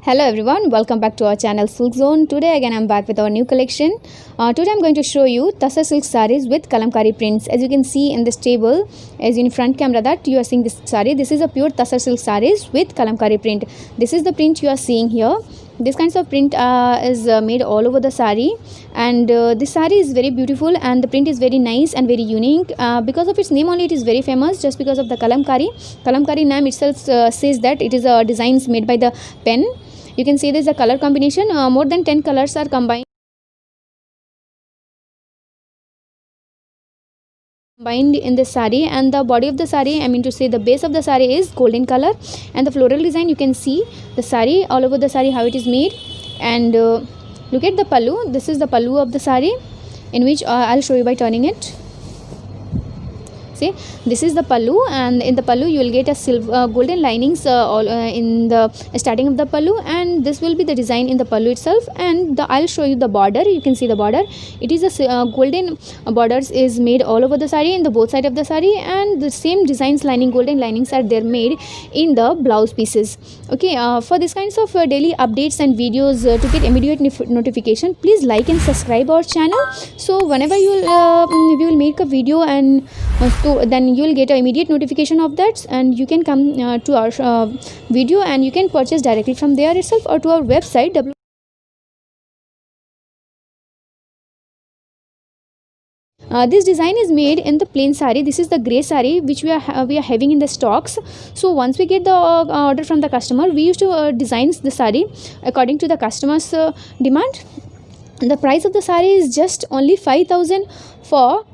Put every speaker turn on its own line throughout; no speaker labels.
Hello everyone, welcome back to our channel Silk Zone. Today again I'm back with our new collection. Today I'm going to show you Tussar silk sarees with kalamkari prints. As you can see in this table, as in front camera that you are seeing this saree. This is a pure Tussar silk sarees with kalamkari print. This is the print you are seeing here. This kinds of print is made all over the saree, and this saree is very beautiful and the print is very nice and very unique. Because of its name only it is very famous, just because of the kalamkari. Kalamkari name itself says that it is designs made by the pen. You can see there is a color combination. More than 10 colors are combined in this saree, and the body of the saree, I mean to say the base of the saree, is golden color, and the floral design, you can see the saree all over the saree how it is made. And look at the pallu. This is the pallu of the saree, in which I'll show you by turning it. See, this is the pallu, and in the pallu you will get a silver golden linings in the starting of the pallu, and this will be the design in the pallu itself. And I'll show you the border. You can see the border. It is a golden borders is made all over the saree in the both side of the saree, and the same designs lining golden linings are there made in the blouse pieces. Okay, for this kinds of daily updates and videos to get immediate notification, please like and subscribe our channel. So whenever we will make a video, and then you will get an immediate notification of that, and you can come to our video, and you can purchase directly from there itself or to our website this design is made in the plain saree. This is the grey saree which we are having in the stocks. So once we get the order from the customer, we used to design the saree according to the customer's demand. The price of the saree is just only 5,000 for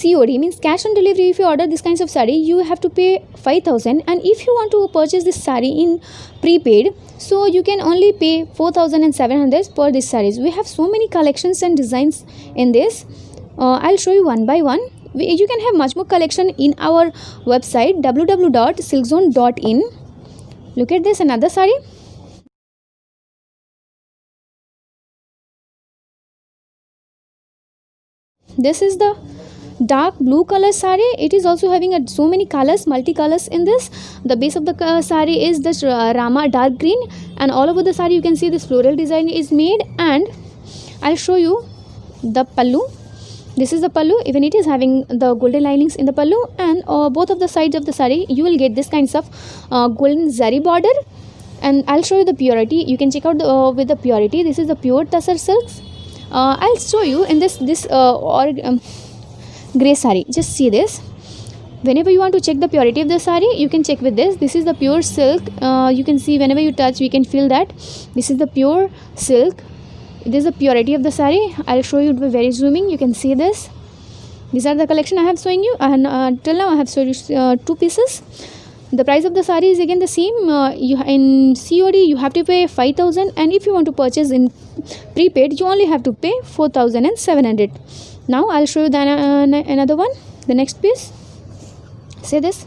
COD, means cash on delivery. If you order this kinds of saree, you have to pay 5,000, and if you want to purchase this saree in prepaid, so you can only pay 4,700 for this sarees. We have so many collections and designs in this. I'll show you one by one. You can have much more collection in our website www.silkzone.in. Look at this, another saree. This is the dark blue color saree. It is also having so many colors, multicolors in this. The base of the saree is this Rama dark green, and all over the saree you can see this floral design is made. And I'll show you the pallu. This is the pallu. Even it is having the golden linings in the pallu, and both of the sides of the saree you will get this kinds of golden zari border. And I'll show you the purity. You can check out with the purity. This is the pure Tussar silks. I'll show you in this grey saree. Just see this. Whenever you want to check the purity of the saree, you can check with this. This is the pure silk. You can see whenever you touch, we can feel that this is the pure silk. This is the purity of the saree. I'll show you with very zooming. You can see this. These are the collection I have showing you, and till now I have showed you 2 pieces. The price of the saree is again the same. In COD you have to pay 5,000, and if you want to purchase in prepaid, you only have to pay 4,700. Now I'll show you the another one, the next piece. See this.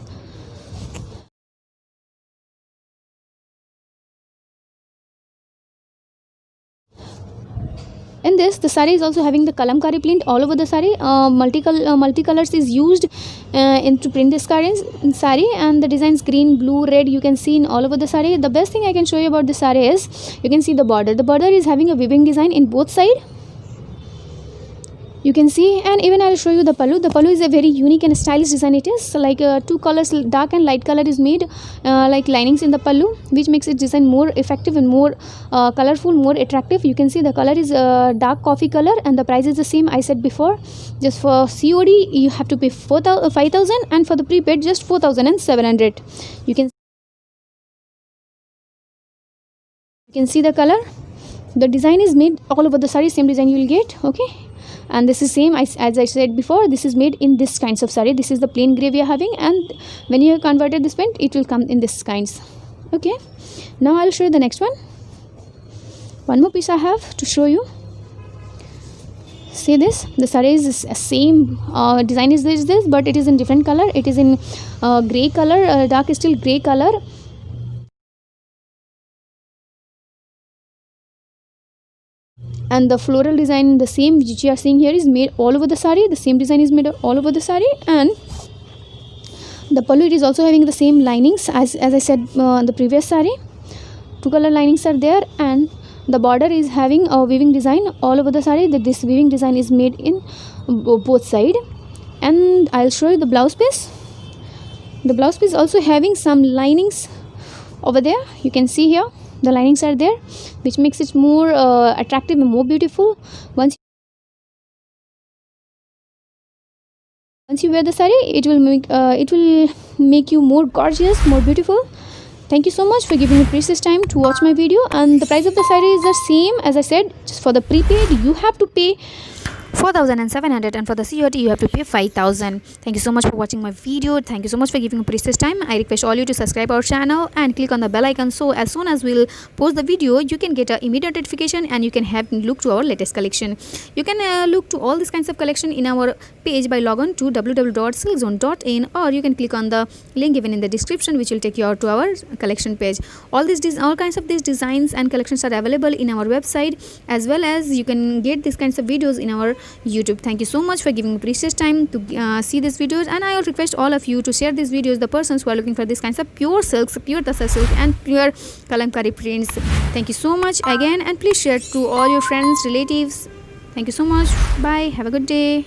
In this, the saree is also having the kalamkari print all over the saree. Multicolors is used to print this saree, and the designs green, blue, red you can see in all over the saree. The best thing I can show you about the saree is you can see the border. The border is having a weaving design in both sides. You can see, and even I'll show you the pallu. The pallu is a very unique and stylish design. It is like 2 colors, dark and light color is made like linings in the pallu, which makes it design more effective and more colorful, more attractive. You can see the color is dark coffee color, and the price is the same I said before. Just for COD you have to pay 5,000, and for the prepaid just 4,700. You can see the color. The design is made all over the saree, same design you will get. Okay, and this is same as I said before. This is made in this kinds of saree. This is the plain grey we are having, and when you have converted this print, it will come in this kinds. Okay, now I'll show you the next one. One more piece I have to show you. See this. The saree is same design is this, but it is in different color. It is in grey color, dark steel grey color. and the floral design, the same which you are seeing here, is made all over the saree. The same design is made all over the saree, and the pallu, it is also having the same linings as I said the previous saree. 2 color linings are there, and the border is having a weaving design all over the saree. That this weaving design is made in both side. And I'll show you the blouse piece. The blouse piece also having some linings over there. You can see here the linings are there, which makes it more attractive and more beautiful. Once you wear the saree, it will make you more gorgeous, more beautiful. Thank you so much for giving me precious time to watch my video. And the price of the saree is the same as I said. Just for the prepaid, you have to pay 4,700, and for the COT you have to pay 5,000. Thank you so much for watching my video. Thank you so much for giving me precious time. I request all you to subscribe our channel and click on the bell icon, so as soon as we'll post the video, you can get an immediate notification and you can have look to our latest collection. You can look to all these kinds of collection in our page by log on to www.silkzone.in, or you can click on the link given in the description, which will take you out to our collection page. All kinds of these designs and collections are available in our website, as well as you can get these kinds of videos in our YouTube. Thank you so much for giving me precious time to see these videos, and I will request all of you to share these videos, the persons who are looking for these kinds of pure silks, pure Tasar silk and pure kalamkari prints. Thank you so much again, and please share to all your friends, relatives. Thank you so much. Bye. Have a good day.